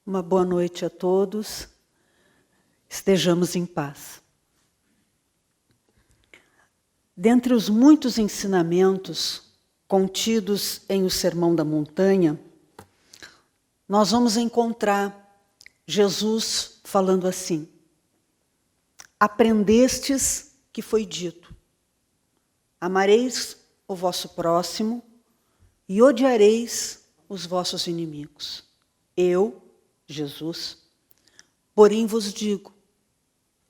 Uma boa noite a todos. Estejamos em paz. Dentre os muitos ensinamentos contidos em O Sermão da Montanha, nós vamos encontrar Jesus falando assim: aprendestes que foi dito, amareis o vosso próximo e odiareis os vossos inimigos. Eu, Jesus, porém vos digo,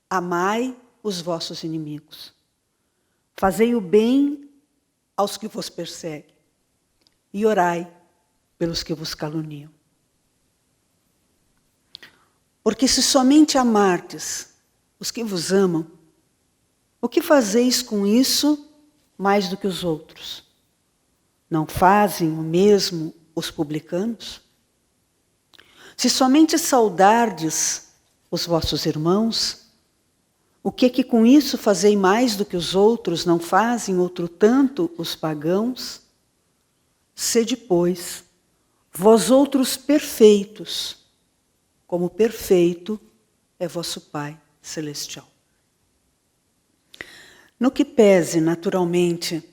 amai os vossos inimigos, fazei o bem aos que vos perseguem e orai pelos que vos caluniam. Porque se somente amardes os que vos amam, o que fazeis com isso mais do que os outros? Não fazem o mesmo os publicanos? Se somente saudardes os vossos irmãos, o que com isso fazei mais do que os outros? Não fazem outro tanto os pagãos? Sede, pois, vós outros perfeitos, como perfeito é vosso Pai Celestial. No que pese, naturalmente,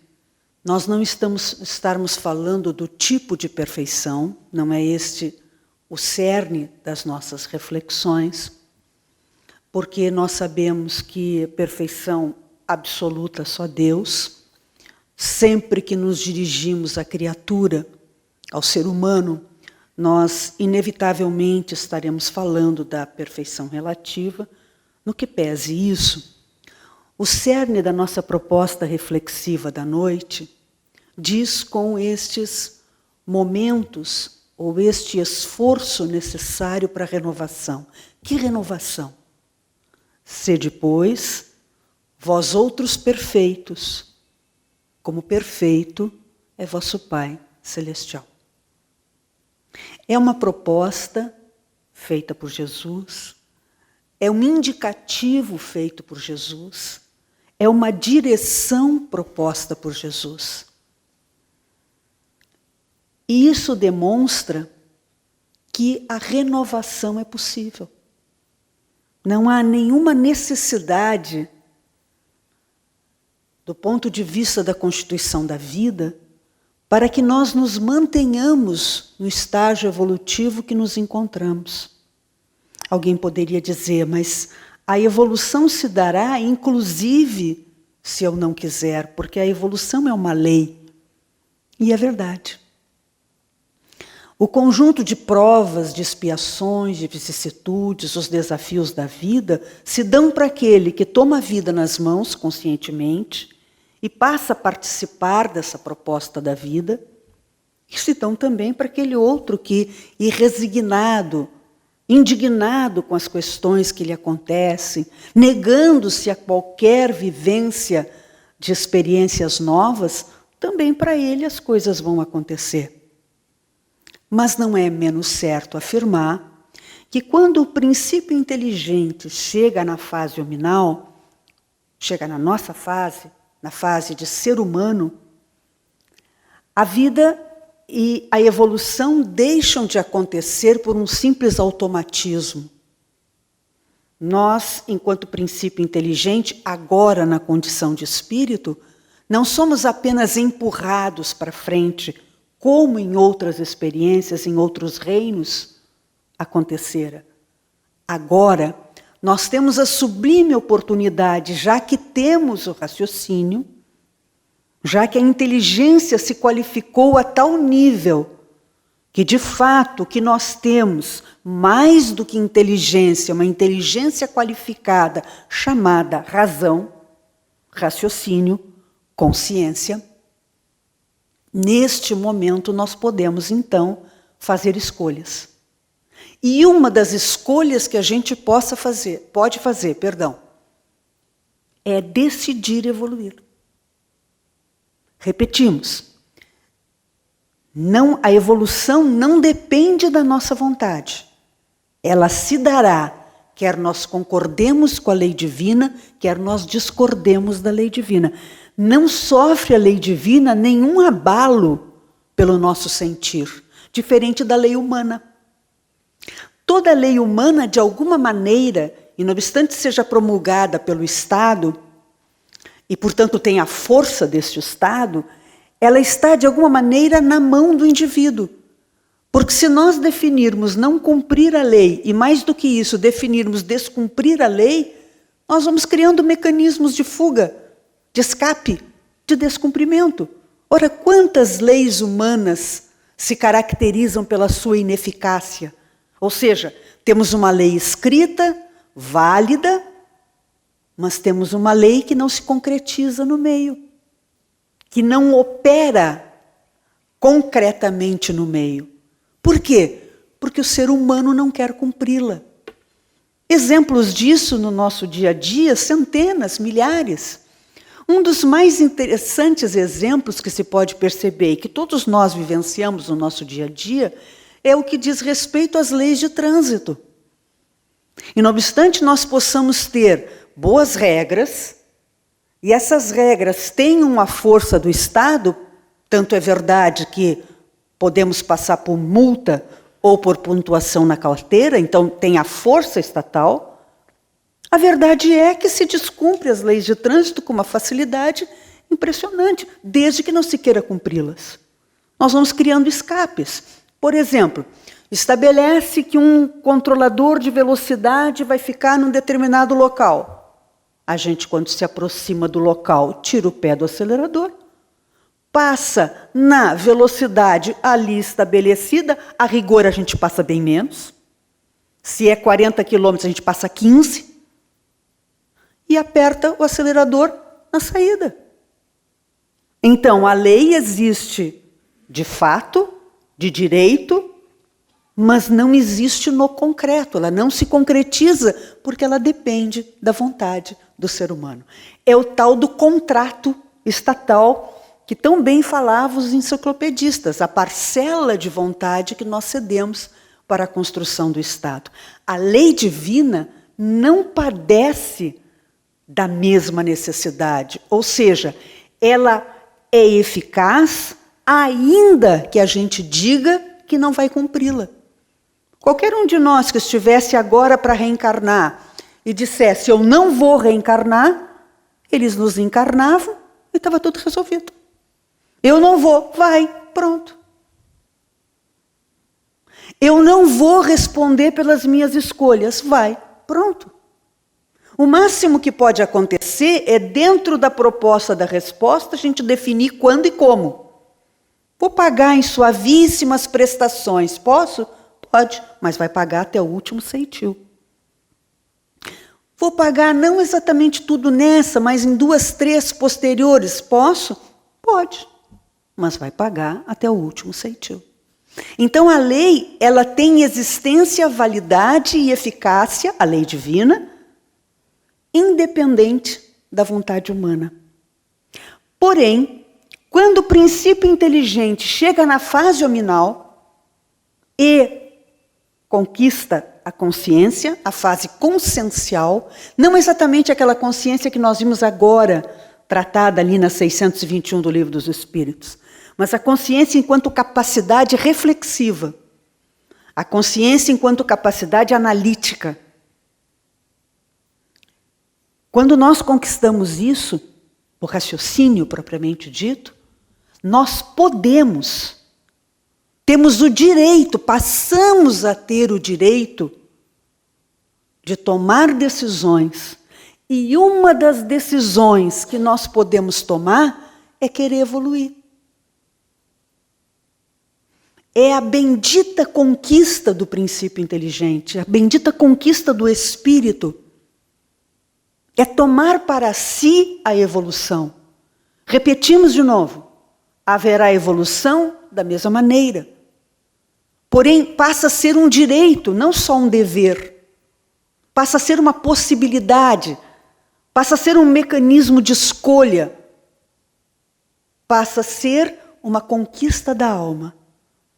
nós não estarmos falando do tipo de perfeição, não é este o cerne das nossas reflexões, porque nós sabemos que perfeição absoluta só Deus. Sempre que nos dirigimos à criatura, ao ser humano, nós inevitavelmente estaremos falando da perfeição relativa. No que pese isso, o cerne da nossa proposta reflexiva da noite diz com estes momentos ou este esforço necessário para a renovação. Que renovação? Sede, pois, vós outros perfeitos, como perfeito é vosso Pai Celestial. É uma proposta feita por Jesus, é um indicativo feito por Jesus, é uma direção proposta por Jesus. E isso demonstra que a renovação é possível. Não há nenhuma necessidade, do ponto de vista da constituição da vida, para que nós nos mantenhamos no estágio evolutivo que nos encontramos. Alguém poderia dizer, mas a evolução se dará, inclusive, se eu não quiser, porque a evolução é uma lei. E é verdade. O conjunto de provas, de expiações, de vicissitudes, os desafios da vida, se dão para aquele que toma a vida nas mãos conscientemente e passa a participar dessa proposta da vida, e se dão também para aquele outro que, irresignado, indignado com as questões que lhe acontecem, negando-se a qualquer vivência de experiências novas, também para ele as coisas vão acontecer. Mas não é menos certo afirmar que quando o princípio inteligente chega na fase hominal, chega na nossa fase, na fase de ser humano, a vida e a evolução deixam de acontecer por um simples automatismo. Nós, enquanto princípio inteligente, agora na condição de espírito, não somos apenas empurrados para frente, como em outras experiências, em outros reinos, acontecera. Agora, nós temos a sublime oportunidade, já que temos o raciocínio, já que a inteligência se qualificou a tal nível, que de fato o que nós temos, mais do que inteligência, uma inteligência qualificada, chamada razão, raciocínio, consciência. Neste momento, nós podemos, então, fazer escolhas. E uma das escolhas que a gente pode fazer, é decidir evoluir. Repetimos, a evolução não depende da nossa vontade. Ela se dará, quer nós concordemos com a lei divina, quer nós discordemos da lei divina. Não sofre a lei divina nenhum abalo pelo nosso sentir, diferente da lei humana. Toda lei humana, de alguma maneira, e não obstante seja promulgada pelo Estado, e portanto tem a força deste Estado, ela está de alguma maneira na mão do indivíduo. Porque se nós definirmos não cumprir a lei, e mais do que isso, definirmos descumprir a lei, nós vamos criando mecanismos de fuga, de escape, de descumprimento. Ora, quantas leis humanas se caracterizam pela sua ineficácia? Ou seja, temos uma lei escrita, válida, mas temos uma lei que não se concretiza no meio, que não opera concretamente no meio. Por quê? Porque o ser humano não quer cumpri-la. Exemplos disso no nosso dia a dia, centenas, milhares. Um dos mais interessantes exemplos que se pode perceber e que todos nós vivenciamos no nosso dia a dia é o que diz respeito às leis de trânsito. E não obstante nós possamos ter boas regras, e essas regras tenham a força do Estado, tanto é verdade que podemos passar por multa ou por pontuação na carteira, então tem a força estatal. A verdade é que se descumpre as leis de trânsito com uma facilidade impressionante, desde que não se queira cumpri-las. Nós vamos criando escapes. Por exemplo, estabelece que um controlador de velocidade vai ficar num determinado local. A gente, quando se aproxima do local, tira o pé do acelerador, passa na velocidade ali estabelecida, a rigor a gente passa bem menos. Se é 40 km, a gente passa 15. E aperta o acelerador na saída. Então, a lei existe de fato, de direito, mas não existe no concreto, ela não se concretiza porque ela depende da vontade do ser humano. É o tal do contrato estatal que tão bem falavam os enciclopedistas, a parcela de vontade que nós cedemos para a construção do Estado. A lei divina não padece da mesma necessidade, ou seja, ela é eficaz ainda que a gente diga que não vai cumpri-la. Qualquer um de nós que estivesse agora para reencarnar e dissesse, eu não vou reencarnar, eles nos encarnavam e estava tudo resolvido. Eu não vou, vai, pronto. Eu não vou responder pelas minhas escolhas, vai, pronto. O máximo que pode acontecer é, dentro da proposta da resposta, a gente definir quando e como. Vou pagar em suavíssimas prestações, posso? Pode, mas vai pagar até o último ceitil. Vou pagar não exatamente tudo nessa, mas em 2, 3 posteriores, posso? Pode, mas vai pagar até o último ceitil. Então a lei, ela tem existência, validade e eficácia, a lei divina, independente da vontade humana. Porém, quando o princípio inteligente chega na fase hominal e conquista a consciência, a fase consciencial, não exatamente aquela consciência que nós vimos agora, tratada ali na 621 do Livro dos Espíritos, mas a consciência enquanto capacidade reflexiva, a consciência enquanto capacidade analítica. Quando nós conquistamos isso, o raciocínio propriamente dito, nós temos o direito, passamos a ter o direito de tomar decisões. E uma das decisões que nós podemos tomar é querer evoluir. É a bendita conquista do princípio inteligente, a bendita conquista do espírito. É tomar para si a evolução. Repetimos de novo, haverá evolução da mesma maneira. Porém, passa a ser um direito, não só um dever. Passa a ser uma possibilidade, passa a ser um mecanismo de escolha. Passa a ser uma conquista da alma.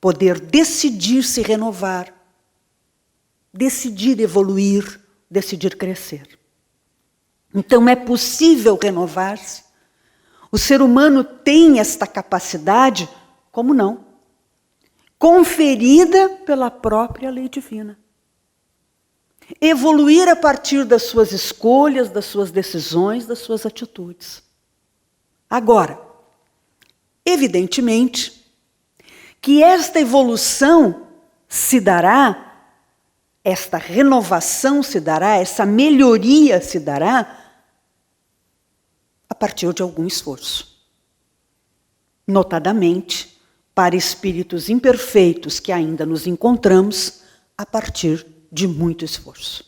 Poder decidir se renovar, decidir evoluir, decidir crescer. Então é possível renovar-se. O ser humano tem esta capacidade, como não? Conferida pela própria lei divina. Evoluir a partir das suas escolhas, das suas decisões, das suas atitudes. Agora, evidentemente, que esta evolução se dará, esta renovação se dará, essa melhoria se dará a partir de algum esforço. Notadamente, para espíritos imperfeitos que ainda nos encontramos, a partir de muito esforço.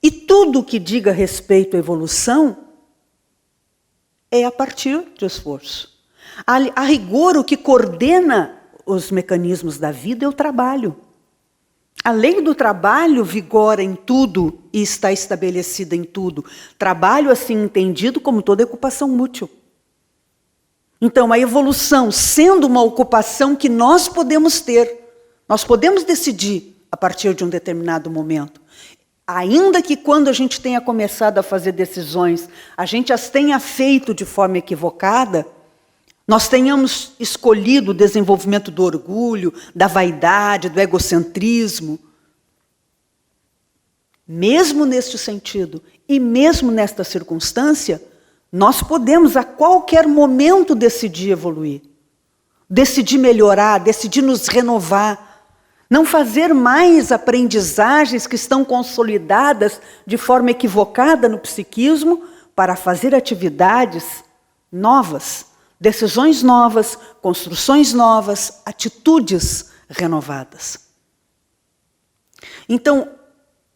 E tudo que diga respeito à evolução é a partir de esforço. A rigor, o que coordena os mecanismos da vida é o trabalho. A lei do trabalho vigora em tudo e está estabelecida em tudo. Trabalho, assim entendido como toda ocupação útil. Então, a evolução, sendo uma ocupação que nós podemos ter, nós podemos decidir a partir de um determinado momento. Ainda que quando a gente tenha começado a fazer decisões, a gente as tenha feito de forma equivocada, nós tenhamos escolhido o desenvolvimento do orgulho, da vaidade, do egocentrismo. Mesmo neste sentido, e mesmo nesta circunstância, nós podemos a qualquer momento decidir evoluir, decidir melhorar, decidir nos renovar, não fazer mais aprendizagens que estão consolidadas de forma equivocada no psiquismo para fazer atividades novas, decisões novas, construções novas, atitudes renovadas. Então,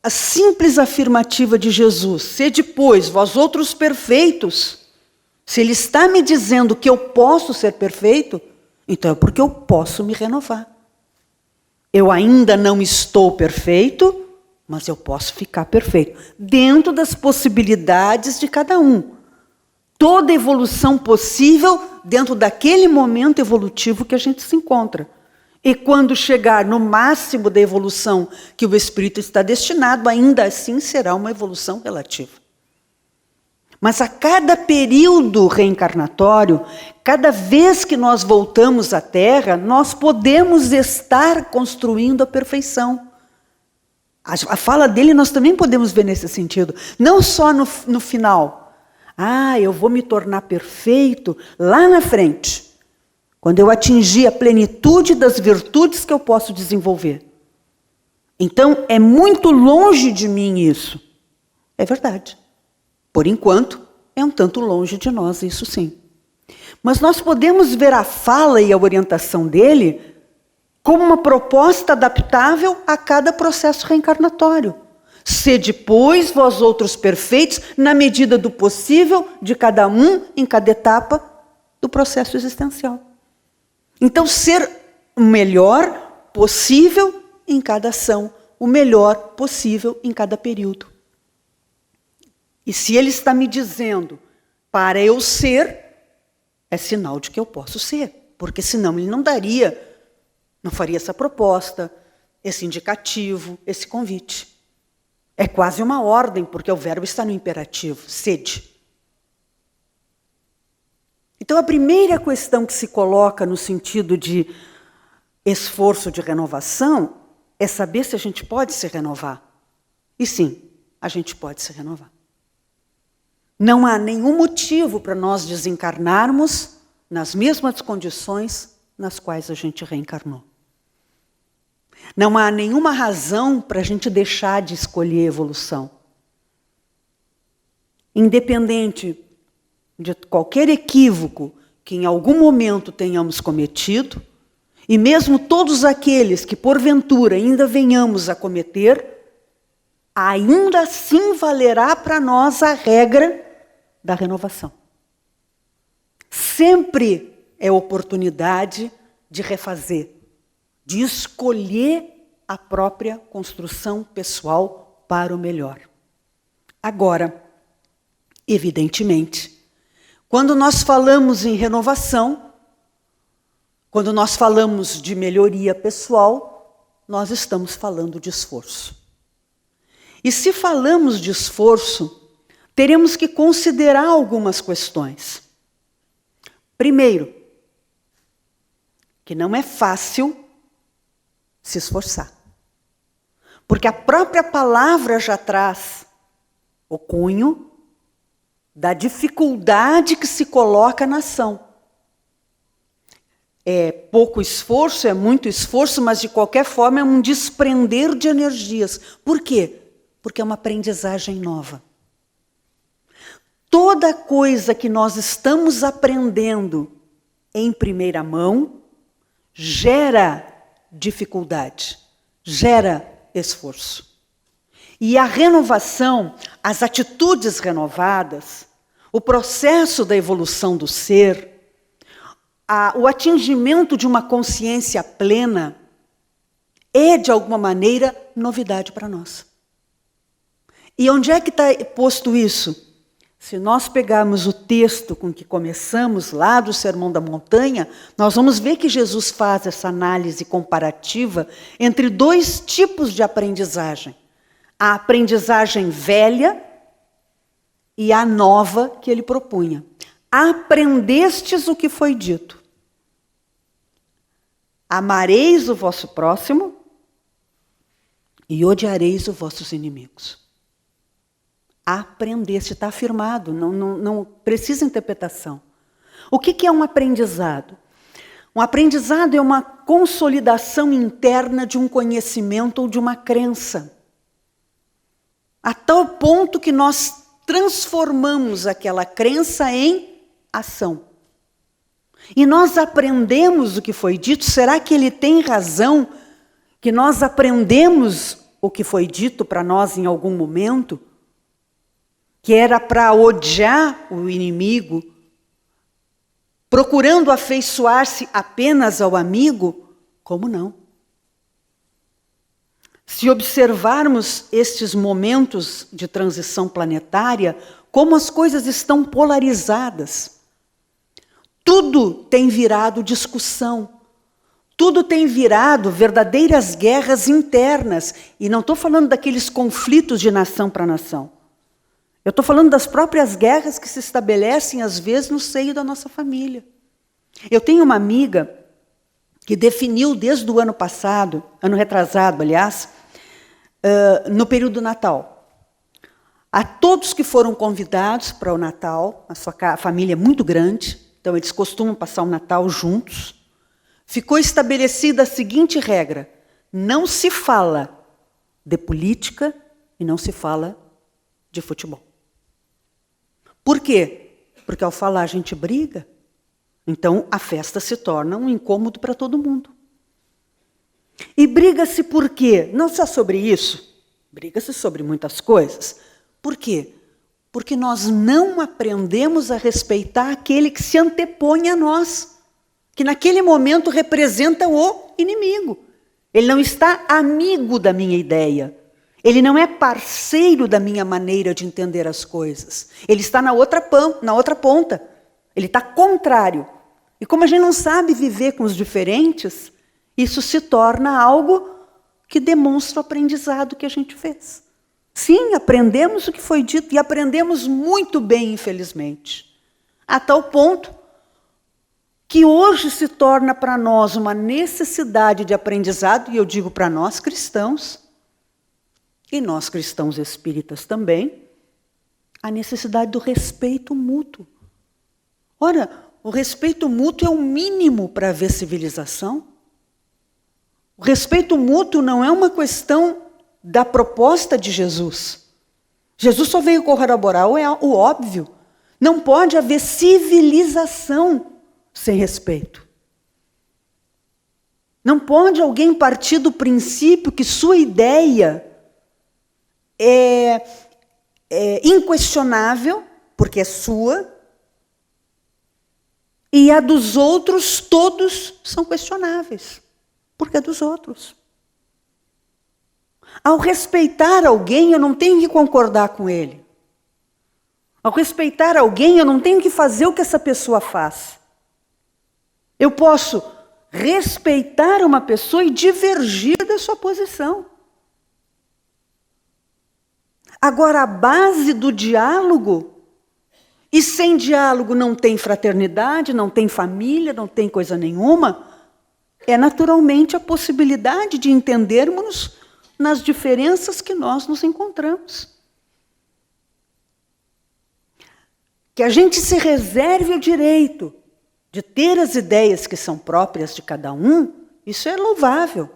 a simples afirmativa de Jesus, sede, pois, vós outros perfeitos, se Ele está me dizendo que eu posso ser perfeito, então é porque eu posso me renovar. Eu ainda não estou perfeito, mas eu posso ficar perfeito, dentro das possibilidades de cada um. Toda evolução possível dentro daquele momento evolutivo que a gente se encontra. E quando chegar no máximo da evolução que o espírito está destinado, ainda assim será uma evolução relativa. Mas a cada período reencarnatório, cada vez que nós voltamos à Terra, nós podemos estar construindo a perfeição. A fala dele nós também podemos ver nesse sentido. Não só no final. Eu vou me tornar perfeito lá na frente, quando eu atingir a plenitude das virtudes que eu posso desenvolver. Então, é muito longe de mim isso. É verdade. Por enquanto, é um tanto longe de nós, isso sim. Mas nós podemos ver a fala e a orientação dele como uma proposta adaptável a cada processo reencarnatório. Sede, pois, vós outros perfeitos, na medida do possível, de cada um, em cada etapa do processo existencial. Então, ser o melhor possível em cada ação, o melhor possível em cada período. E se ele está me dizendo para eu ser, é sinal de que eu posso ser. Porque senão ele não faria essa proposta, esse indicativo, esse convite. É quase uma ordem, porque o verbo está no imperativo, sede. Então a primeira questão que se coloca no sentido de esforço de renovação é saber se a gente pode se renovar. E sim, a gente pode se renovar. Não há nenhum motivo para nós desencarnarmos nas mesmas condições nas quais a gente reencarnou. Não há nenhuma razão para a gente deixar de escolher a evolução. Independente de qualquer equívoco que em algum momento tenhamos cometido, e mesmo todos aqueles que porventura ainda venhamos a cometer, ainda assim valerá para nós a regra da renovação. Sempre é oportunidade de refazer, de escolher a própria construção pessoal para o melhor. Agora, evidentemente, quando nós falamos em renovação, quando nós falamos de melhoria pessoal, nós estamos falando de esforço. E se falamos de esforço, teremos que considerar algumas questões. Primeiro, que não é fácil se esforçar. Porque a própria palavra já traz o cunho da dificuldade que se coloca na ação. É pouco esforço, é muito esforço, mas de qualquer forma é um desprender de energias. Por quê? Porque é uma aprendizagem nova. Toda coisa que nós estamos aprendendo em primeira mão gera dificuldade, gera esforço. E a renovação, as atitudes renovadas, o processo da evolução do ser, o atingimento de uma consciência plena é, de alguma maneira, novidade para nós. E onde é que está posto isso? Se nós pegarmos o texto com que começamos lá do Sermão da Montanha, nós vamos ver que Jesus faz essa análise comparativa entre dois tipos de aprendizagem. A aprendizagem velha e a nova que ele propunha. Aprendestes o que foi dito. Amareis o vosso próximo e odiareis os vossos inimigos. Aprendeste, está afirmado, não precisa interpretação. O que é um aprendizado? Um aprendizado é uma consolidação interna de um conhecimento ou de uma crença. A tal ponto que nós transformamos aquela crença em ação. E nós aprendemos o que foi dito. Será que ele tem razão? Que nós aprendemos o que foi dito para nós em algum momento? Que era para odiar o inimigo, procurando afeiçoar-se apenas ao amigo? Como não? Se observarmos estes momentos de transição planetária, como as coisas estão polarizadas. Tudo tem virado discussão. Tudo tem virado verdadeiras guerras internas. E não estou falando daqueles conflitos de nação para nação. Eu estou falando das próprias guerras que se estabelecem, às vezes, no seio da nossa família. Eu tenho uma amiga que definiu desde o ano passado, ano retrasado, aliás, no período do Natal. A todos que foram convidados para o Natal, a sua família é muito grande, então eles costumam passar o Natal juntos, ficou estabelecida a seguinte regra: não se fala de política e não se fala de futebol. Por quê? Porque ao falar a gente briga. Então a festa se torna um incômodo para todo mundo. E briga-se por quê? Não só sobre isso, briga-se sobre muitas coisas. Por quê? Porque nós não aprendemos a respeitar aquele que se antepõe a nós, que naquele momento representa o inimigo. Ele não está amigo da minha ideia. Ele não é parceiro da minha maneira de entender as coisas. Ele está na outra ponta. Ele está contrário. E como a gente não sabe viver com os diferentes, isso se torna algo que demonstra o aprendizado que a gente fez. Sim, aprendemos o que foi dito e aprendemos muito bem, infelizmente. A tal ponto que hoje se torna para nós uma necessidade de aprendizado, e eu digo para nós cristãos, e nós cristãos espíritas também, a necessidade do respeito mútuo. Ora, o respeito mútuo é o mínimo para haver civilização. O respeito mútuo não é uma questão da proposta de Jesus. Jesus só veio corroborar o óbvio. Não pode haver civilização sem respeito. Não pode alguém partir do princípio que sua ideia é inquestionável, porque é sua, e a dos outros todos são questionáveis, porque é dos outros. Ao respeitar alguém, eu não tenho que concordar com ele. Ao respeitar alguém, eu não tenho que fazer o que essa pessoa faz. Eu posso respeitar uma pessoa e divergir da sua posição. Agora, a base do diálogo, e sem diálogo não tem fraternidade, não tem família, não tem coisa nenhuma, é naturalmente a possibilidade de entendermos nas diferenças que nós nos encontramos. Que a gente se reserve o direito de ter as ideias que são próprias de cada um, isso é louvável.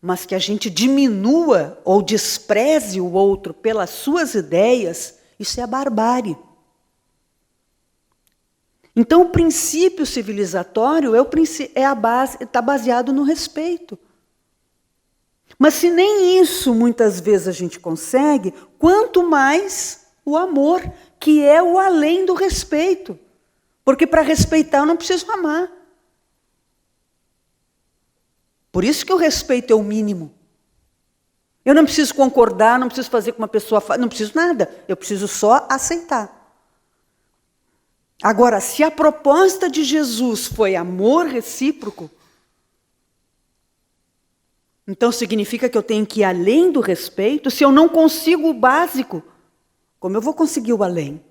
Mas que a gente diminua ou despreze o outro pelas suas ideias, isso é a barbárie. Então, o princípio civilizatório está baseado no respeito. Mas se nem isso muitas vezes a gente consegue, quanto mais o amor, que é o além do respeito. Porque para respeitar eu não preciso amar. Por isso que o respeito é o mínimo. Eu não preciso concordar, não preciso fazer com uma pessoa, não preciso nada. Eu preciso só aceitar. Agora, se a proposta de Jesus foi amor recíproco, então significa que eu tenho que ir além do respeito. Se eu não consigo o básico, como eu vou conseguir o além?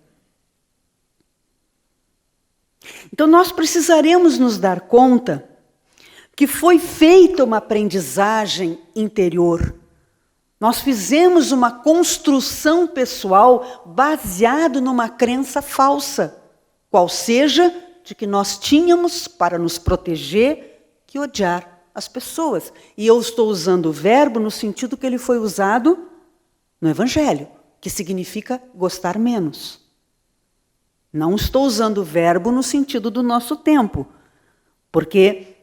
Então nós precisaremos nos dar conta que foi feita uma aprendizagem interior. Nós fizemos uma construção pessoal baseado numa crença falsa, qual seja de que nós tínhamos para nos proteger que odiar as pessoas. E eu estou usando o verbo no sentido que ele foi usado no Evangelho, que significa gostar menos. Não estou usando o verbo no sentido do nosso tempo, porque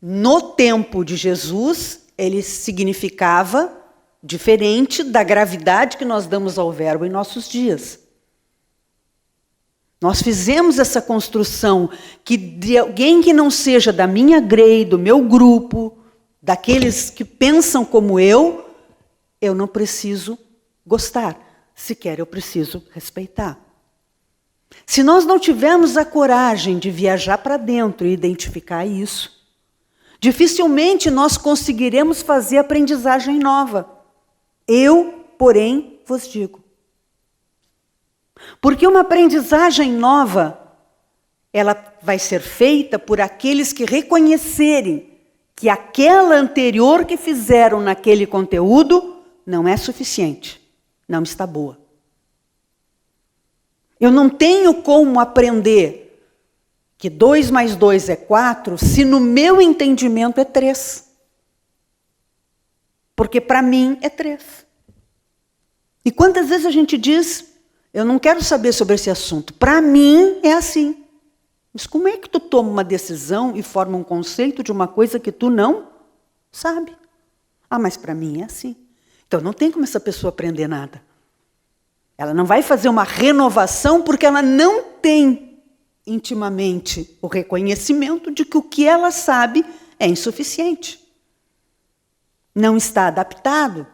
no tempo de Jesus, ele significava diferente da gravidade que nós damos ao verbo em nossos dias. Nós fizemos essa construção que de alguém que não seja da minha grade, do meu grupo, daqueles que pensam como eu não preciso gostar. Sequer eu preciso respeitar. Se nós não tivermos a coragem de viajar para dentro e identificar isso, dificilmente nós conseguiremos fazer aprendizagem nova. Eu, porém, vos digo. Porque uma aprendizagem nova, ela vai ser feita por aqueles que reconhecerem que aquela anterior que fizeram naquele conteúdo não é suficiente, não está boa. Eu não tenho como aprender que 2 mais 2 é 4, se no meu entendimento é 3. Porque para mim é 3. E quantas vezes a gente diz, eu não quero saber sobre esse assunto, para mim é assim. Mas como é que tu toma uma decisão e forma um conceito de uma coisa que tu não sabe? Ah, mas para mim é assim. Então não tem como essa pessoa aprender nada. Ela não vai fazer uma renovação porque ela não tem intimamente o reconhecimento de que o que ela sabe é insuficiente. Não está adaptado,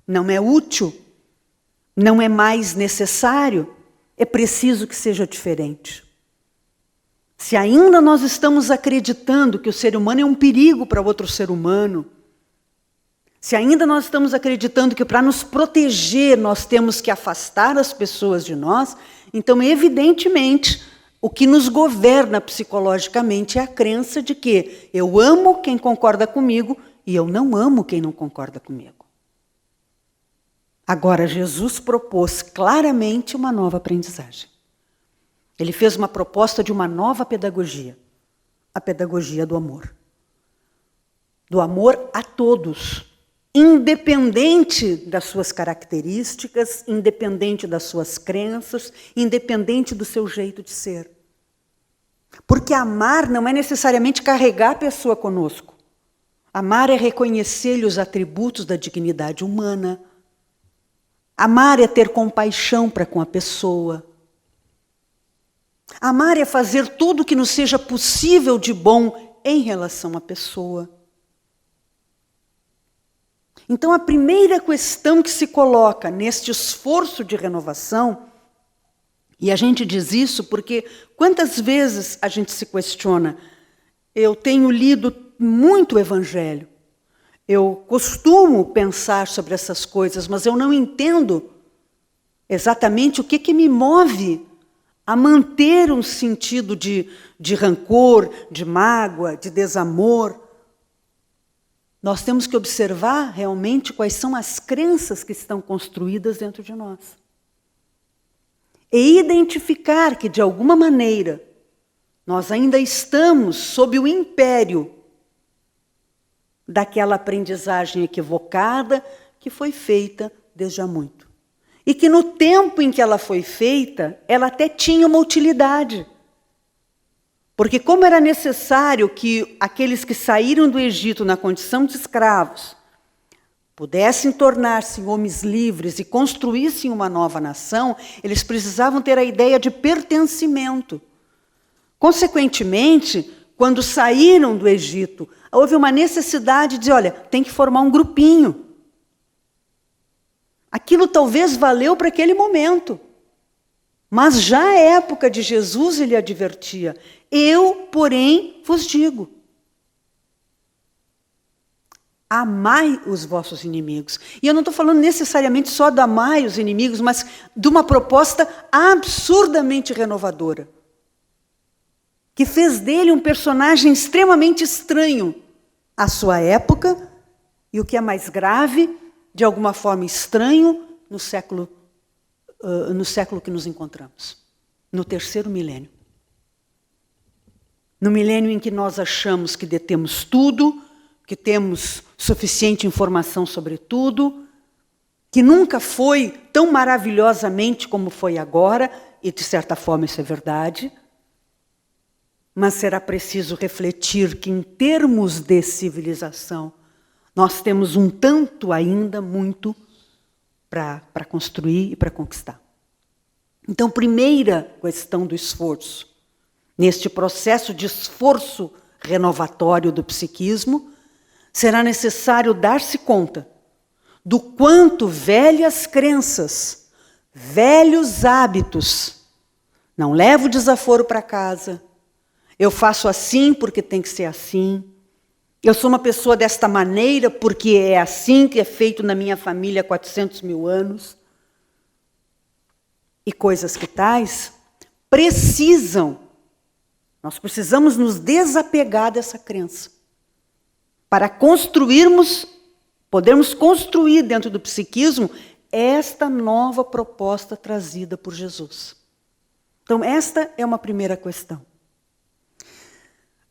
não é útil, não é mais necessário, é preciso que seja diferente. Se ainda nós estamos acreditando que o ser humano é um perigo para outro ser humano, se ainda nós estamos acreditando que para nos proteger nós temos que afastar as pessoas de nós, então evidentemente o que nos governa psicologicamente é a crença de que eu amo quem concorda comigo e eu não amo quem não concorda comigo. Agora, Jesus propôs claramente uma nova aprendizagem. Ele fez uma proposta de uma nova pedagogia, a pedagogia do amor. Do amor a todos, independente das suas características, independente das suas crenças, independente do seu jeito de ser. Porque amar não é necessariamente carregar a pessoa conosco. Amar é reconhecer-lhe os atributos da dignidade humana. Amar é ter compaixão para com a pessoa. Amar é fazer tudo o que nos seja possível de bom em relação à pessoa. Então, a primeira questão que se coloca neste esforço de renovação, e a gente diz isso porque quantas vezes a gente se questiona, eu tenho lido muito o Evangelho, eu costumo pensar sobre essas coisas, mas eu não entendo exatamente o que me move a manter um sentido de rancor, de mágoa, de desamor. nós temos que observar realmente quais são as crenças que estão construídas dentro de nós. E identificar que, de alguma maneira, nós ainda estamos sob o império daquela aprendizagem equivocada que foi feita desde há muito. E que no tempo em que ela foi feita, ela até tinha uma utilidade. Porque como era necessário que aqueles que saíram do Egito na condição de escravos pudessem tornar-se homens livres e construíssem uma nova nação, eles precisavam ter a ideia de pertencimento. Consequentemente, quando saíram do Egito, houve uma necessidade de, olha, tem que formar um grupinho. Aquilo talvez valeu para aquele momento. Mas já à época de Jesus ele advertia, eu, porém, vos digo, amai os vossos inimigos. E eu não estou falando necessariamente só de amai os inimigos, mas de uma proposta absurdamente renovadora, que fez dele um personagem extremamente estranho à sua época, e o que é mais grave, de alguma forma estranho, no século que nos encontramos, no 3º milênio. No milênio em que nós achamos que detemos tudo, que temos suficiente informação sobre tudo, que nunca foi tão maravilhosamente como foi agora, e de certa forma isso é verdade, mas será preciso refletir que em termos de civilização, nós temos um tanto ainda muito para construir e para conquistar. Então, primeira questão do esforço, neste processo de esforço renovatório do psiquismo, será necessário dar-se conta do quanto velhas crenças, velhos hábitos, não levo desaforo para casa, eu faço assim porque tem que ser assim, eu sou uma pessoa desta maneira porque é assim que é feito na minha família há 400 mil anos. E coisas que tais nós precisamos nos desapegar dessa crença. Para podermos construir dentro do psiquismo esta nova proposta trazida por Jesus. Então, esta é uma primeira questão.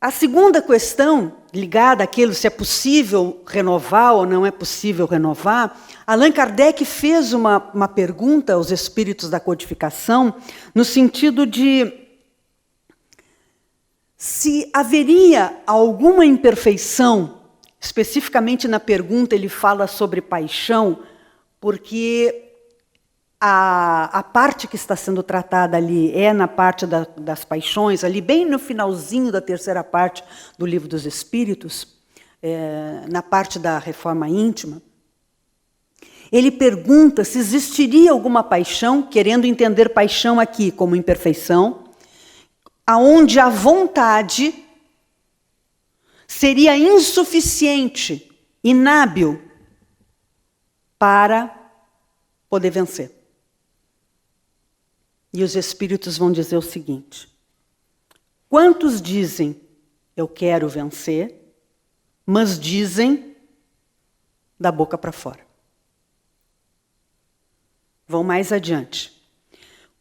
A segunda questão, ligada àquilo se é possível renovar ou não é possível renovar, Allan Kardec fez uma pergunta aos espíritos da codificação, no sentido de se haveria alguma imperfeição, especificamente na pergunta ele fala sobre paixão, porque a parte que está sendo tratada ali é na parte das paixões, ali bem no finalzinho da 3ª parte do Livro dos Espíritos, na parte da reforma íntima. Ele pergunta se existiria alguma paixão, querendo entender paixão aqui como imperfeição, aonde a vontade seria insuficiente, inábil, para poder vencer. E os espíritos vão dizer o seguinte: quantos dizem, eu quero vencer, mas dizem da boca para fora? Vão mais adiante.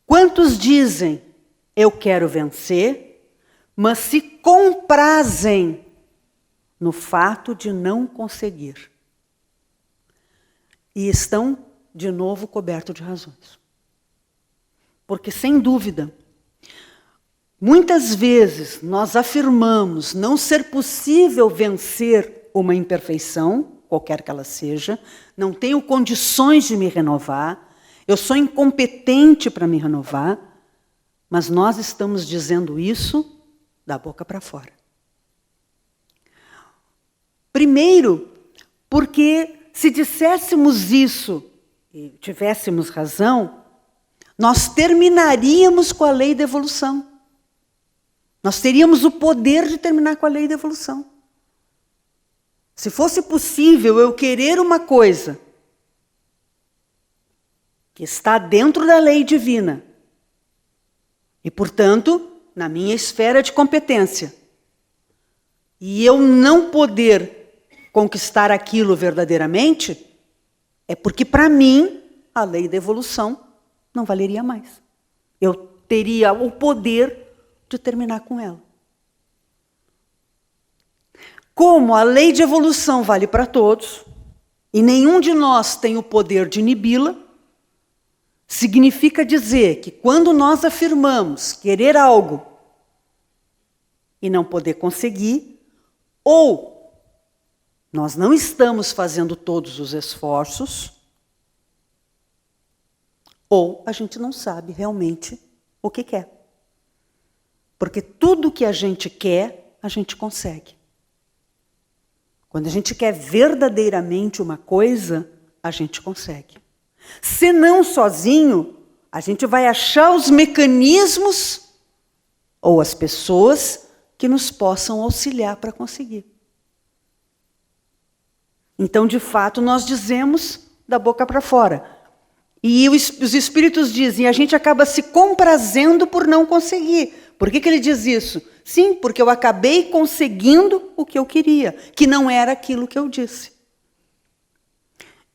Quantos dizem, eu quero vencer, mas se comprazem no fato de não conseguir? E estão, de novo, cobertos de razões. Porque, sem dúvida, muitas vezes nós afirmamos não ser possível vencer uma imperfeição, qualquer que ela seja, não tenho condições de me renovar, eu sou incompetente para me renovar, mas nós estamos dizendo isso da boca para fora. Primeiro, porque se disséssemos isso e tivéssemos razão, nós terminaríamos com a lei da evolução. Nós teríamos o poder de terminar com a lei da evolução. Se fosse possível eu querer uma coisa que está dentro da lei divina e, portanto, na minha esfera de competência, e eu não poder conquistar aquilo verdadeiramente, é porque, para mim, a lei da evolução não valeria mais. Eu teria o poder de terminar com ela. Como a lei de evolução vale para todos, e nenhum de nós tem o poder de inibi-la, significa dizer que quando nós afirmamos querer algo e não poder conseguir, ou nós não estamos fazendo todos os esforços, ou a gente não sabe realmente o que quer. Porque tudo que a gente quer, a gente consegue. Quando a gente quer verdadeiramente uma coisa, a gente consegue. Se não sozinho, a gente vai achar os mecanismos ou as pessoas que nos possam auxiliar para conseguir. Então, de fato, nós dizemos da boca para fora. E os espíritos dizem, a gente acaba se comprazendo por não conseguir. Por que ele diz isso? Sim, porque eu acabei conseguindo o que eu queria, que não era aquilo que eu disse.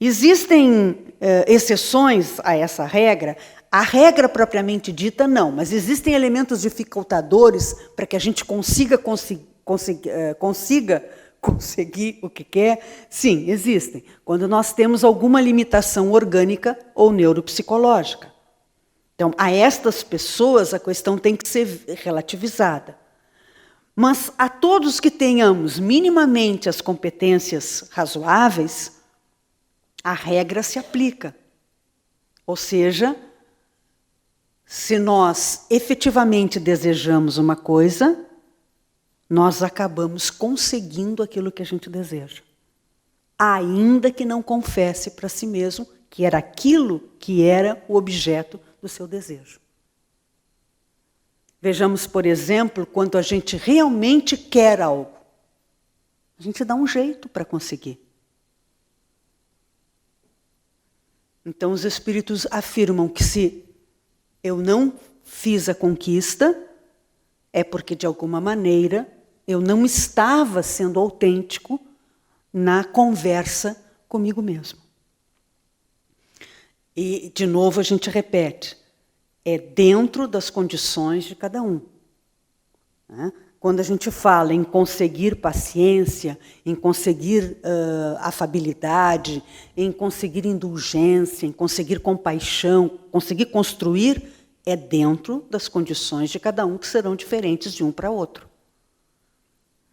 Existem exceções a essa regra. A regra propriamente dita, não, mas existem elementos dificultadores para que a gente consiga conseguir o que quer? Sim, existem. Quando nós temos alguma limitação orgânica ou neuropsicológica. Então, a estas pessoas a questão tem que ser relativizada. Mas a todos que tenhamos minimamente as competências razoáveis, a regra se aplica. Ou seja, se nós efetivamente desejamos uma coisa, nós acabamos conseguindo aquilo que a gente deseja. Ainda que não confesse para si mesmo que era aquilo que era o objeto do seu desejo. Vejamos, por exemplo, quando a gente realmente quer algo. A gente dá um jeito para conseguir. Então, os espíritos afirmam que se eu não fiz a conquista, é porque, de alguma maneira, eu não estava sendo autêntico na conversa comigo mesmo. E, de novo, a gente repete, é dentro das condições de cada um. Né? Quando a gente fala em conseguir paciência, em conseguir afabilidade, em conseguir indulgência, em conseguir compaixão, conseguir construir, é dentro das condições de cada um, que serão diferentes de um para outro.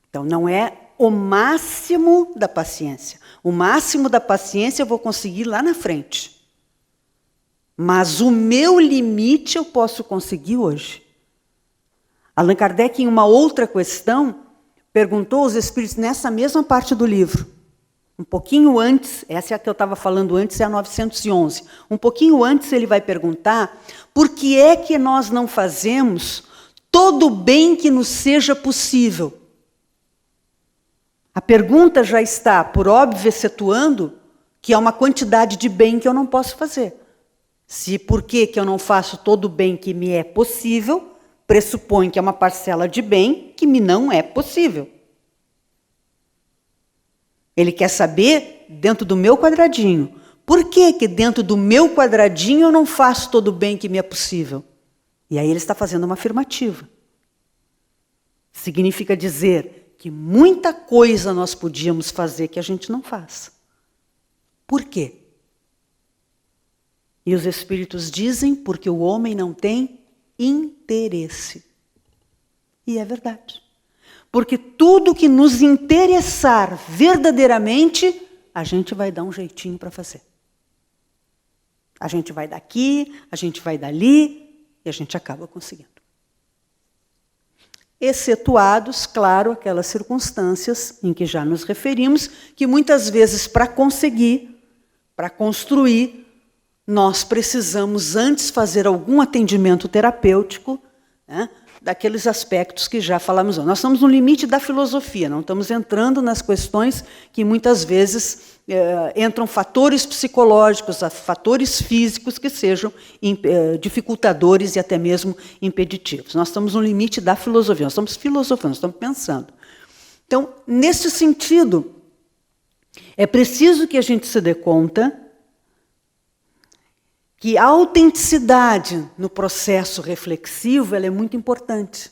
Então, não é o máximo da paciência. O máximo da paciência eu vou conseguir lá na frente. Mas o meu limite eu posso conseguir hoje. Allan Kardec, em uma outra questão, perguntou aos espíritos, nessa mesma parte do livro, um pouquinho antes, essa é a que eu estava falando antes, é a 911. Um pouquinho antes ele vai perguntar por que é que nós não fazemos todo o bem que nos seja possível. A pergunta já está, por óbvio, excetuando que há uma quantidade de bem que eu não posso fazer. Se por que eu não faço todo o bem que me é possível, pressupõe que é uma parcela de bem que me não é possível. Ele quer saber, dentro do meu quadradinho, por que dentro do meu quadradinho eu não faço todo o bem que me é possível? E aí ele está fazendo uma afirmativa. Significa dizer que muita coisa nós podíamos fazer que a gente não faz. Por quê? E os espíritos dizem porque o homem não tem interesse. E é verdade. Porque tudo que nos interessar verdadeiramente, a gente vai dar um jeitinho para fazer. A gente vai daqui, a gente vai dali, e a gente acaba conseguindo. Excetuados, claro, aquelas circunstâncias em que já nos referimos, que muitas vezes, para conseguir, para construir, nós precisamos antes fazer algum atendimento terapêutico, né, daqueles aspectos que já falamos. Nós estamos no limite da filosofia, não estamos entrando nas questões que muitas vezes entram fatores psicológicos, fatores físicos que sejam dificultadores e até mesmo impeditivos. Nós estamos no limite da filosofia, nós estamos filosofando, nós estamos pensando. Então, nesse sentido, É preciso que a gente se dê conta que a autenticidade no processo reflexivo ela é muito importante.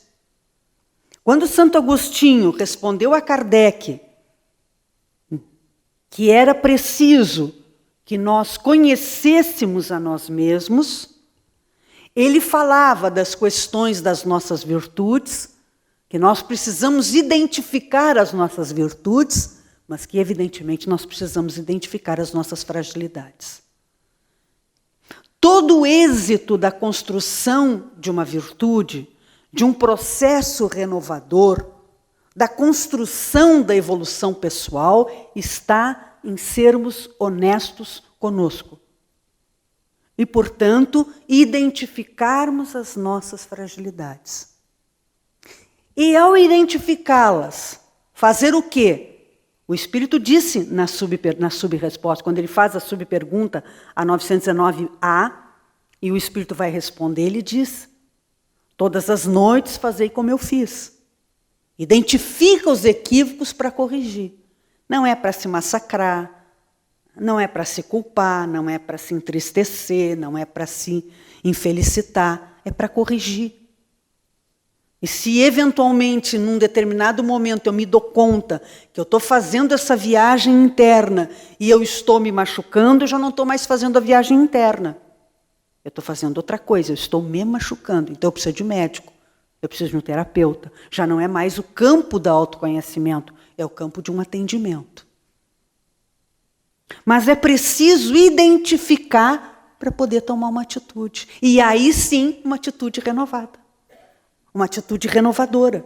Quando Santo Agostinho respondeu a Kardec que era preciso que nós conhecêssemos a nós mesmos, ele falava das questões das nossas virtudes, que nós precisamos identificar as nossas virtudes, mas que, evidentemente, nós precisamos identificar as nossas fragilidades. Todo o êxito da construção de uma virtude, de um processo renovador, da construção da evolução pessoal, está em sermos honestos conosco. E, portanto, identificarmos as nossas fragilidades. E ao identificá-las, fazer o quê? O Espírito disse na subresposta, quando ele faz a subpergunta, a 919A, e o Espírito vai responder, ele diz: todas as noites fazei como eu fiz. Identifica os equívocos para corrigir. Não é para se massacrar, não é para se culpar, não é para se entristecer, não é para se infelicitar, é para corrigir. E se eventualmente, num determinado momento, eu me dou conta que eu estou fazendo essa viagem interna e eu estou me machucando, eu já não estou mais fazendo a viagem interna. Eu estou fazendo outra coisa, eu estou me machucando, então eu preciso de médico, eu preciso de um terapeuta. Já não é mais o campo do autoconhecimento, é o campo de um atendimento. Mas é preciso identificar para poder tomar uma atitude. E aí sim, uma atitude renovada. Uma atitude renovadora.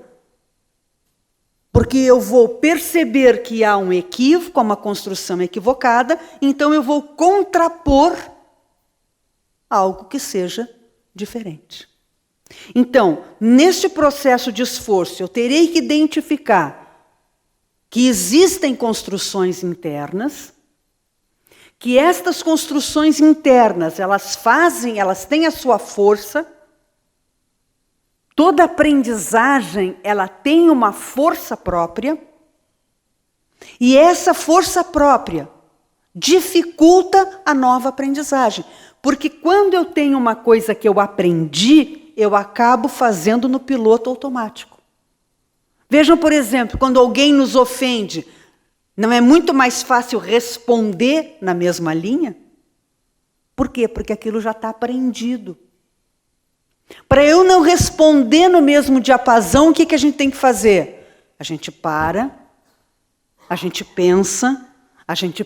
Porque eu vou perceber que há um equívoco, uma construção equivocada, então eu vou contrapor algo que seja diferente. Então, neste processo de esforço, eu terei que identificar que existem construções internas, que estas construções internas, elas têm a sua força. Toda aprendizagem, ela tem uma força própria, e essa força própria dificulta a nova aprendizagem. Porque quando eu tenho uma coisa que eu aprendi, eu acabo fazendo no piloto automático. Vejam, por exemplo, quando alguém nos ofende, não é muito mais fácil responder na mesma linha? Por quê? Porque aquilo já está aprendido. Para eu não responder no mesmo diapasão, o que a gente tem que fazer? A gente para, a gente pensa, a gente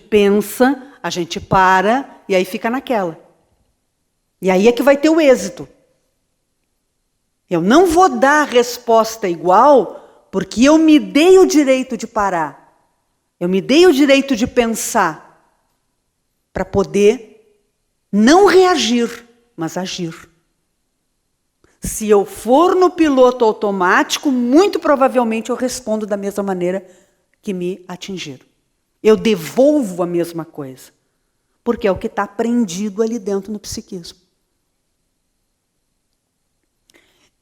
para, e aí fica naquela. E aí é que vai ter o êxito. Eu não vou dar a resposta igual, porque eu me dei o direito de parar. Eu me dei o direito de pensar, para poder não reagir, mas agir. Se eu for no piloto automático, muito provavelmente eu respondo da mesma maneira que me atingiram. Eu devolvo a mesma coisa, porque é o que está aprendido ali dentro no psiquismo.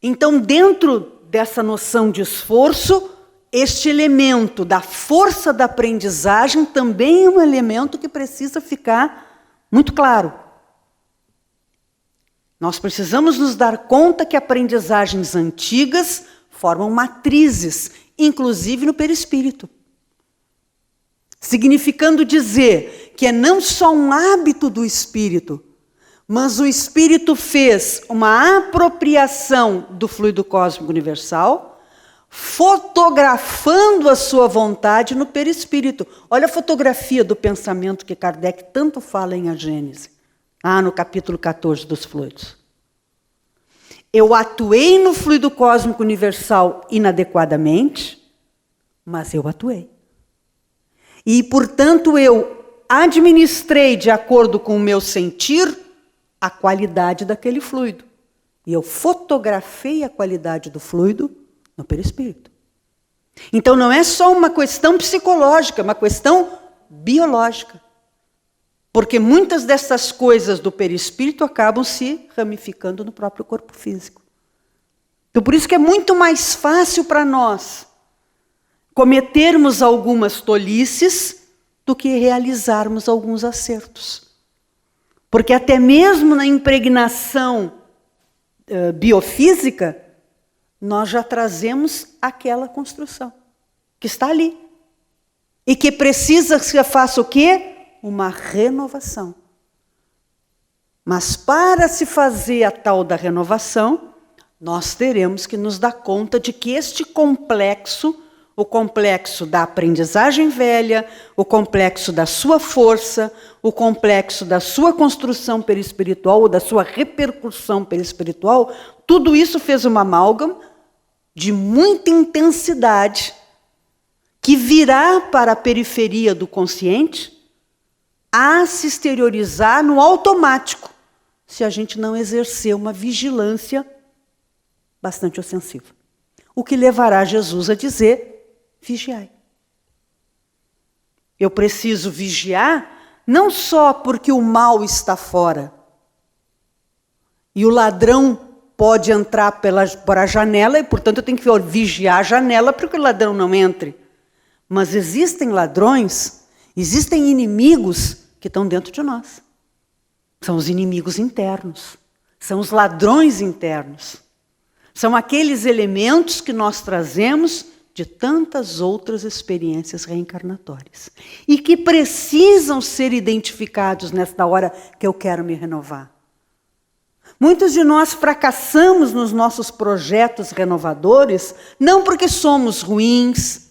Então, dentro dessa noção de esforço, este elemento da força da aprendizagem também é um elemento que precisa ficar muito claro. Nós precisamos nos dar conta que aprendizagens antigas formam matrizes, inclusive no perispírito. Significando dizer que é não só um hábito do espírito, mas o espírito fez uma apropriação do fluido cósmico universal, fotografando a sua vontade no perispírito. Olha a fotografia do pensamento que Kardec tanto fala em A Gênese. No capítulo 14 dos fluidos. Eu atuei no fluido cósmico universal inadequadamente, mas eu atuei. E, portanto, eu administrei, de acordo com o meu sentir, a qualidade daquele fluido. E eu fotografei a qualidade do fluido no perispírito. Então, não é só uma questão psicológica, é uma questão biológica. Porque muitas dessas coisas do perispírito acabam se ramificando no próprio corpo físico. Então, por isso que é muito mais fácil para nós cometermos algumas tolices do que realizarmos alguns acertos. Porque até mesmo na impregnação biofísica, nós já trazemos aquela construção que está ali. E que precisa que se faça o quê? Uma renovação. Mas para se fazer a tal da renovação, nós teremos que nos dar conta de que este complexo, o complexo da aprendizagem velha, o complexo da sua força, o complexo da sua construção perispiritual ou da sua repercussão perispiritual, tudo isso fez uma amálgama de muita intensidade que virá para a periferia do consciente a se exteriorizar no automático, se a gente não exercer uma vigilância bastante ostensiva. O que levará Jesus a dizer, vigiai. Eu preciso vigiar não só porque o mal está fora e o ladrão pode entrar por a janela e, portanto, eu tenho que vigiar a janela para que o ladrão não entre. Mas existem ladrões, existem inimigos que estão dentro de nós. São os inimigos internos, são os ladrões internos. São aqueles elementos que nós trazemos de tantas outras experiências reencarnatórias e que precisam ser identificados nesta hora que eu quero me renovar. Muitos de nós fracassamos nos nossos projetos renovadores, não porque somos ruins,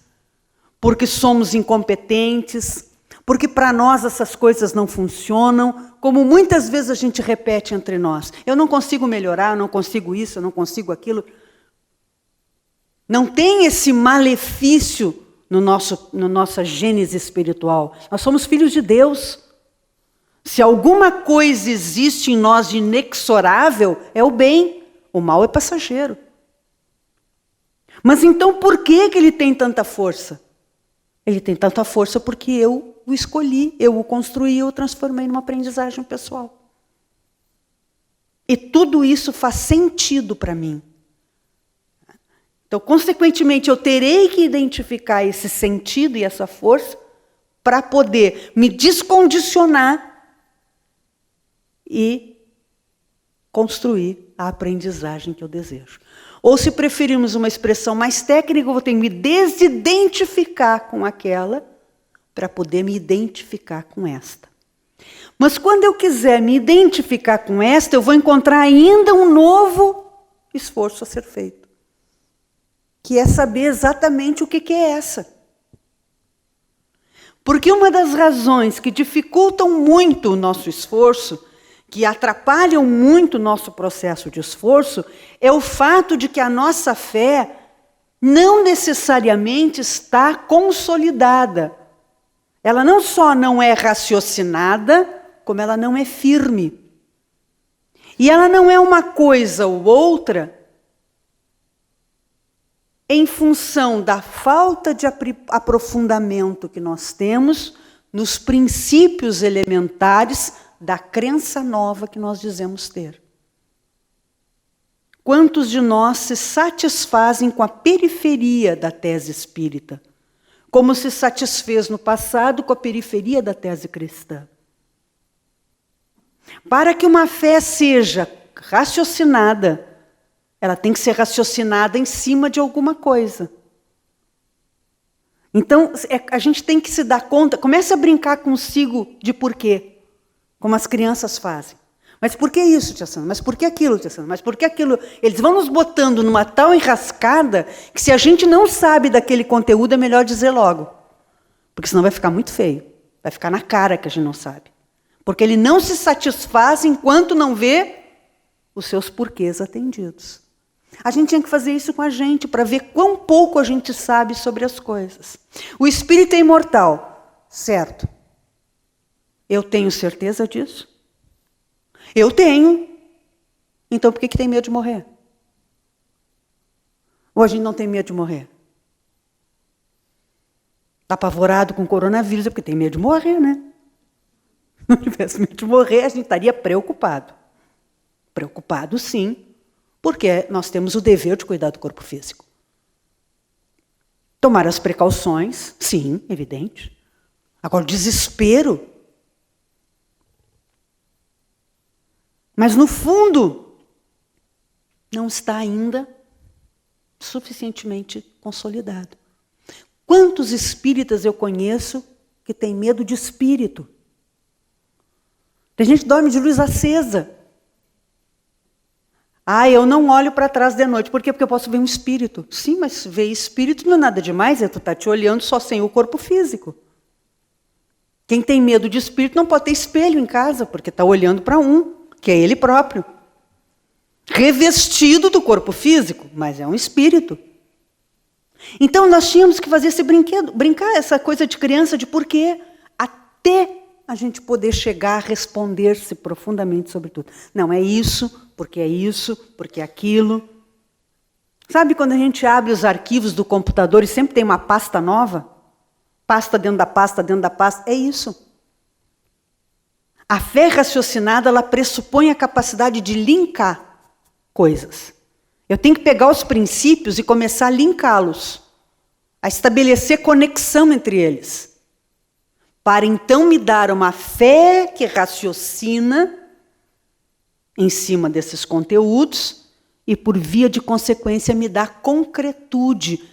porque somos incompetentes, porque para nós essas coisas não funcionam, como muitas vezes a gente repete entre nós. Eu não consigo melhorar, eu não consigo isso, eu não consigo aquilo. Não tem esse malefício no nossa gênese espiritual. Nós somos filhos de Deus. Se alguma coisa existe em nós de inexorável, é o bem. O mal é passageiro. Mas então por que ele tem tanta força? Ele tem tanta força porque eu o escolhi, eu o construí, eu o transformei numa aprendizagem pessoal. E tudo isso faz sentido para mim. Então, consequentemente, eu terei que identificar esse sentido e essa força para poder me descondicionar e construir a aprendizagem que eu desejo. Ou, se preferirmos uma expressão mais técnica, eu vou ter que me desidentificar com aquela para poder me identificar com esta. Mas quando eu quiser me identificar com esta, eu vou encontrar ainda um novo esforço a ser feito, que é saber exatamente o que é essa. Porque uma das razões que dificultam muito o nosso esforço, que atrapalham muito o nosso processo de esforço, é o fato de que a nossa fé não necessariamente está consolidada. Ela não só não é raciocinada, como ela não é firme. E ela não é uma coisa ou outra em função da falta de aprofundamento que nós temos nos princípios elementares da crença nova que nós dizemos ter. Quantos de nós se satisfazem com a periferia da tese espírita, como se satisfez no passado com a periferia da tese cristã? Para que uma fé seja raciocinada, ela tem que ser raciocinada em cima de alguma coisa. Então, a gente tem que se dar conta, comece a brincar consigo de porquê, como as crianças fazem. Mas por que isso, tia Sandra? Mas por que aquilo, tia Sandra? Mas por que aquilo? Eles vão nos botando numa tal enrascada que se a gente não sabe daquele conteúdo, é melhor dizer logo. Porque senão vai ficar muito feio. Vai ficar na cara que a gente não sabe. Porque ele não se satisfaz enquanto não vê os seus porquês atendidos. A gente tinha que fazer isso com a gente, para ver quão pouco a gente sabe sobre as coisas. O espírito é imortal, certo? Eu tenho certeza disso? Eu tenho. Então por que tem medo de morrer? Ou a gente não tem medo de morrer? Está apavorado com o coronavírus, é porque tem medo de morrer, né? Se não tivesse medo de morrer, a gente estaria preocupado. Preocupado, sim, porque nós temos o dever de cuidar do corpo físico. Tomar as precauções, sim, evidente. Agora, o desespero. Mas no fundo, não está ainda suficientemente consolidado. Quantos espíritas eu conheço que têm medo de espírito? Tem gente que dorme de luz acesa. Eu não olho para trás de noite. Por quê? Porque eu posso ver um espírito. Sim, mas ver espírito não é nada demais, tu está te olhando só sem o corpo físico. Quem tem medo de espírito não pode ter espelho em casa, porque está olhando para um, que é ele próprio. Revestido do corpo físico, mas é um espírito. Então nós tínhamos que fazer esse brincar essa coisa de criança de porquê, até a gente poder chegar a responder-se profundamente sobre tudo. Não, é isso, porque é aquilo. Sabe quando a gente abre os arquivos do computador e sempre tem uma pasta nova? Pasta dentro da pasta, dentro da pasta. É isso. A fé raciocinada, ela pressupõe a capacidade de linkar coisas. Eu tenho que pegar os princípios e começar a linká-los, a estabelecer conexão entre eles, para então me dar uma fé que raciocina em cima desses conteúdos e, por via de consequência, me dá concretude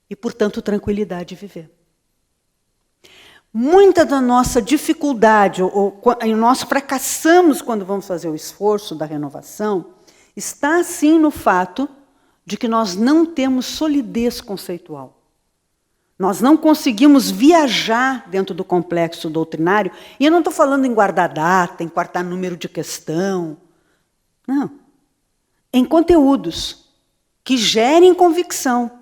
e, portanto, tranquilidade de viver. Muita da nossa dificuldade, ou nós fracassamos quando vamos fazer o esforço da renovação, está, sim, no fato de que nós não temos solidez conceitual. Nós não conseguimos viajar dentro do complexo doutrinário, e eu não estou falando em guardar data, em guardar número de questão. Não. Em conteúdos que gerem convicção,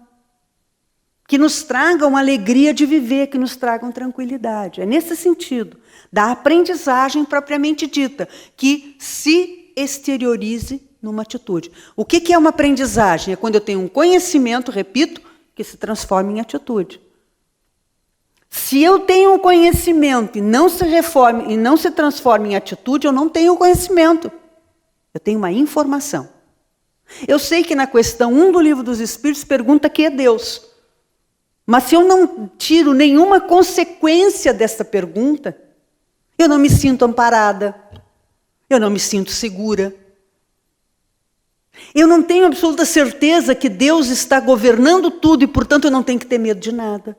que nos tragam alegria de viver, que nos tragam tranquilidade. É nesse sentido, da aprendizagem propriamente dita, que se exteriorize numa atitude. O que é uma aprendizagem? É quando eu tenho um conhecimento, repito, que se transforma em atitude. Se eu tenho um conhecimento e não se transforma em atitude, eu não tenho conhecimento. Eu tenho uma informação. Eu sei que na questão 1 do Livro dos Espíritos pergunta quem é Deus. Mas se eu não tiro nenhuma consequência dessa pergunta, eu não me sinto amparada, eu não me sinto segura. Eu não tenho absoluta certeza que Deus está governando tudo e, portanto, eu não tenho que ter medo de nada.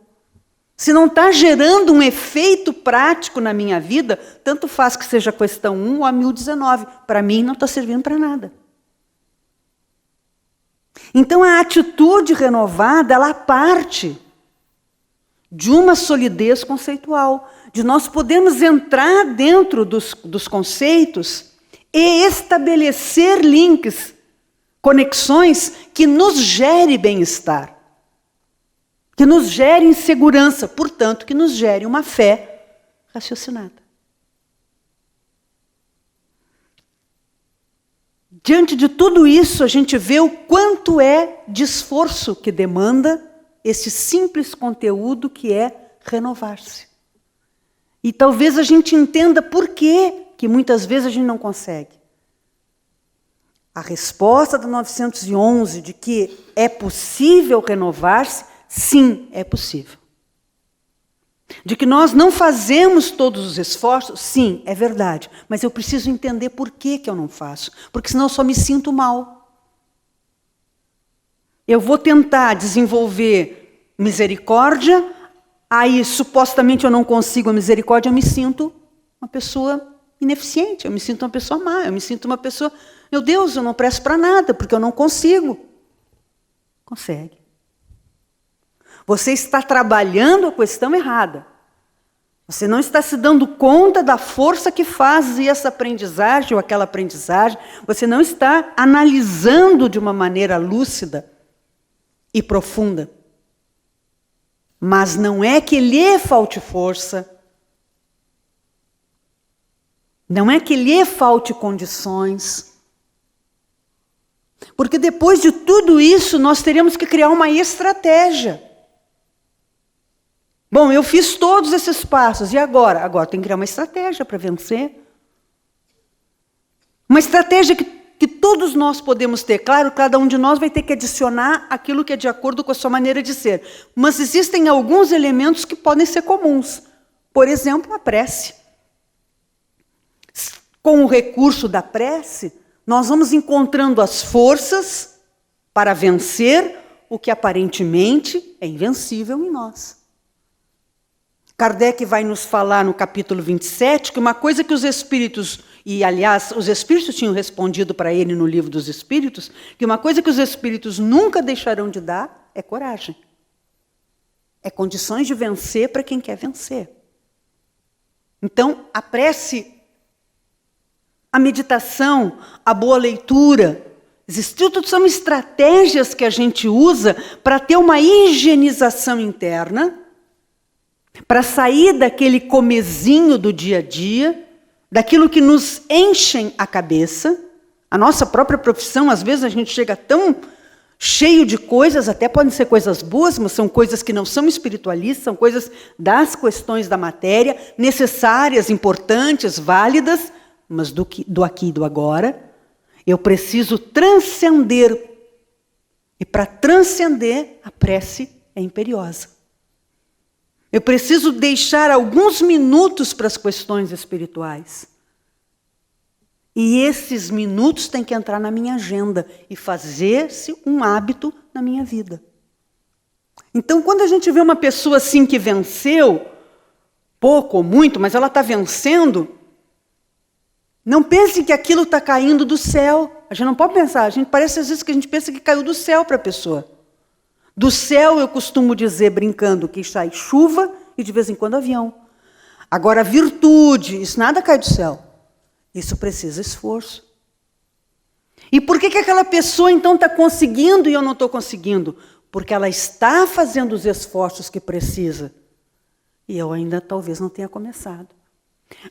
Se não está gerando um efeito prático na minha vida, tanto faz que seja a questão 1 ou a 1019. Para mim, não está servindo para nada. Então, a atitude renovada, ela parte de uma solidez conceitual, de nós podermos entrar dentro dos conceitos e estabelecer links, conexões que nos gerem bem-estar, que nos gerem segurança, portanto, que nos gerem uma fé raciocinada. Diante de tudo isso, a gente vê o quanto é de esforço que demanda esse simples conteúdo que é renovar-se. E talvez a gente entenda por que muitas vezes a gente não consegue. A resposta da 911 de que é possível renovar-se, sim, é possível. De que nós não fazemos todos os esforços, sim, é verdade. Mas eu preciso entender por que eu não faço. Porque senão eu só me sinto mal. Eu vou tentar desenvolver misericórdia, aí supostamente eu não consigo a misericórdia, eu me sinto uma pessoa ineficiente, eu me sinto uma pessoa má, eu me sinto uma pessoa, meu Deus, eu não presto para nada, porque eu não consigo. Consegue. Você está trabalhando a questão errada. Você não está se dando conta da força que faz essa aprendizagem ou aquela aprendizagem. Você não está analisando de uma maneira lúcida e profunda. Mas não é que lhe falte força, não é que lhe falte condições, porque depois de tudo isso nós teremos que criar uma estratégia. Bom, eu fiz todos esses passos, e agora? Agora tem que criar uma estratégia para vencer. Uma estratégia que todos nós podemos ter. Claro, cada um de nós vai ter que adicionar aquilo que é de acordo com a sua maneira de ser. Mas existem alguns elementos que podem ser comuns. Por exemplo, a prece. Com o recurso da prece, nós vamos encontrando as forças para vencer o que aparentemente é invencível em nós. Kardec vai nos falar no capítulo 27 que uma coisa que os espíritos, e aliás, os espíritos tinham respondido para ele no livro dos espíritos, que uma coisa que os espíritos nunca deixarão de dar é coragem. É condições de vencer para quem quer vencer. Então, a prece, a meditação, a boa leitura, tudo são estratégias que a gente usa para ter uma higienização interna, para sair daquele comezinho do dia a dia, daquilo que nos enchem a cabeça. A nossa própria profissão, às vezes a gente chega tão cheio de coisas, até podem ser coisas boas, mas são coisas que não são espiritualistas, são coisas das questões da matéria, necessárias, importantes, válidas, mas do aqui e do agora. Eu preciso transcender. E para transcender, a prece é imperiosa. Eu preciso deixar alguns minutos para as questões espirituais. E esses minutos têm que entrar na minha agenda e fazer-se um hábito na minha vida. Então, quando a gente vê uma pessoa assim que venceu, pouco ou muito, mas ela está vencendo, não pense que aquilo está caindo do céu. A gente não pode pensar, parece às vezes que a gente pensa que caiu do céu para a pessoa. Do céu, eu costumo dizer, brincando, que sai chuva e de vez em quando avião. Agora, a virtude, isso nada cai do céu. Isso precisa esforço. E por que aquela pessoa, então, está conseguindo e eu não estou conseguindo? Porque ela está fazendo os esforços que precisa. E eu ainda talvez não tenha começado.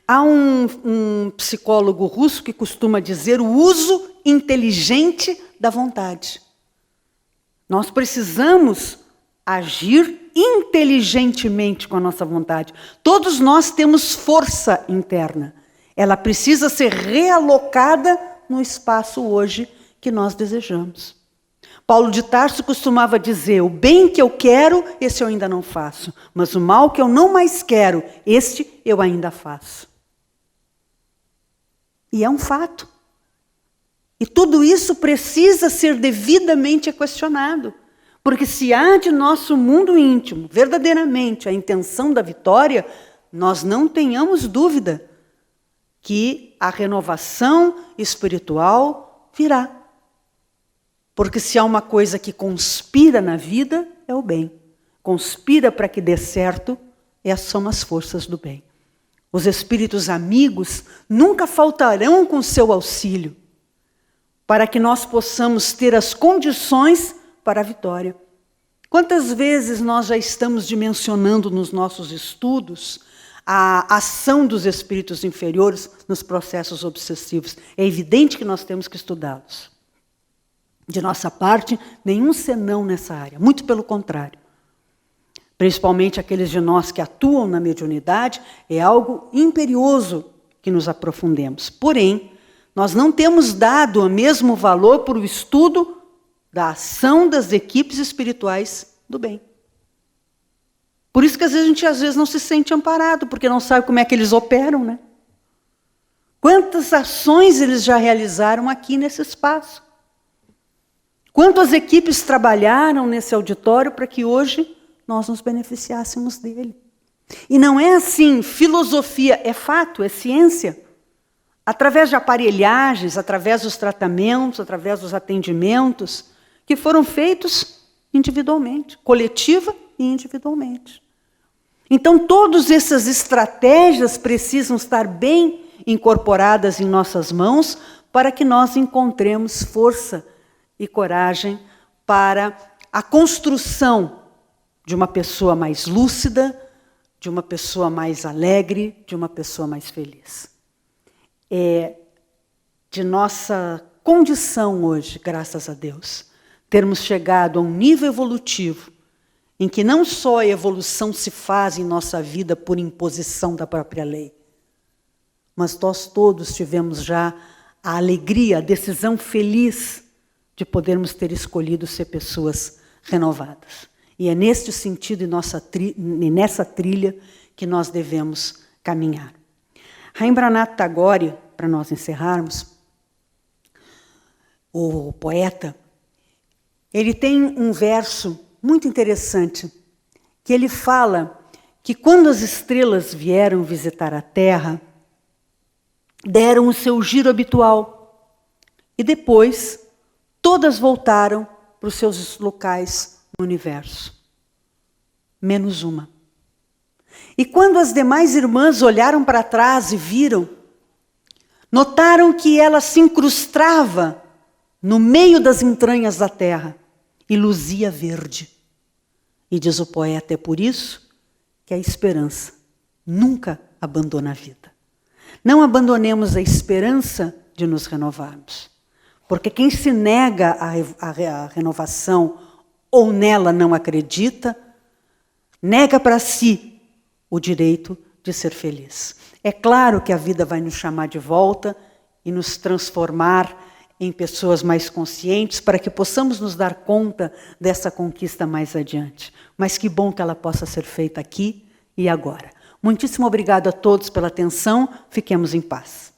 Há um psicólogo russo que costuma dizer o uso inteligente da vontade. Nós precisamos agir inteligentemente com a nossa vontade. Todos nós temos força interna. Ela precisa ser realocada no espaço hoje que nós desejamos. Paulo de Tarso costumava dizer, o bem que eu quero, esse eu ainda não faço. Mas o mal que eu não mais quero, este eu ainda faço. E é um fato. E tudo isso precisa ser devidamente questionado. Porque se há de nosso mundo íntimo, verdadeiramente, a intenção da vitória, nós não tenhamos dúvida que a renovação espiritual virá. Porque se há uma coisa que conspira na vida, é o bem. Conspira para que dê certo, são as forças do bem. Os espíritos amigos nunca faltarão com seu auxílio, para que nós possamos ter as condições para a vitória. Quantas vezes nós já estamos dimensionando nos nossos estudos a ação dos espíritos inferiores nos processos obsessivos? É evidente que nós temos que estudá-los. De nossa parte, nenhum senão nessa área, muito pelo contrário. Principalmente aqueles de nós que atuam na mediunidade, é algo imperioso que nos aprofundemos. Porém, nós não temos dado o mesmo valor para o estudo da ação das equipes espirituais do bem. Por isso que às vezes não se sente amparado, porque não sabe como é que eles operam, né? Quantas ações eles já realizaram aqui nesse espaço? Quantas equipes trabalharam nesse auditório para que hoje nós nos beneficiássemos dele? E não é assim, filosofia, é fato, é ciência. Através de aparelhagens, através dos tratamentos, através dos atendimentos, que foram feitos individualmente, coletiva e individualmente. Então, todas essas estratégias precisam estar bem incorporadas em nossas mãos para que nós encontremos força e coragem para a construção de uma pessoa mais lúcida, de uma pessoa mais alegre, de uma pessoa mais feliz. É de nossa condição hoje, graças a Deus, termos chegado a um nível evolutivo em que não só a evolução se faz em nossa vida por imposição da própria lei, mas nós todos tivemos já a alegria, a decisão feliz de podermos ter escolhido ser pessoas renovadas. E é neste sentido e nessa trilha que nós devemos caminhar. Rabindranath Tagore, para nós encerrarmos, o poeta, ele tem um verso muito interessante, que ele fala que quando as estrelas vieram visitar a Terra, deram o seu giro habitual e depois todas voltaram para os seus locais no universo, menos uma. E quando as demais irmãs olharam para trás e viram, notaram que ela se incrustava no meio das entranhas da terra e luzia verde. E diz o poeta, é por isso que a esperança nunca abandona a vida. Não abandonemos a esperança de nos renovarmos. Porque quem se nega à renovação ou nela não acredita, nega para si o direito de ser feliz. É claro que a vida vai nos chamar de volta e nos transformar em pessoas mais conscientes para que possamos nos dar conta dessa conquista mais adiante. Mas que bom que ela possa ser feita aqui e agora. Muitíssimo obrigado a todos pela atenção. Fiquemos em paz.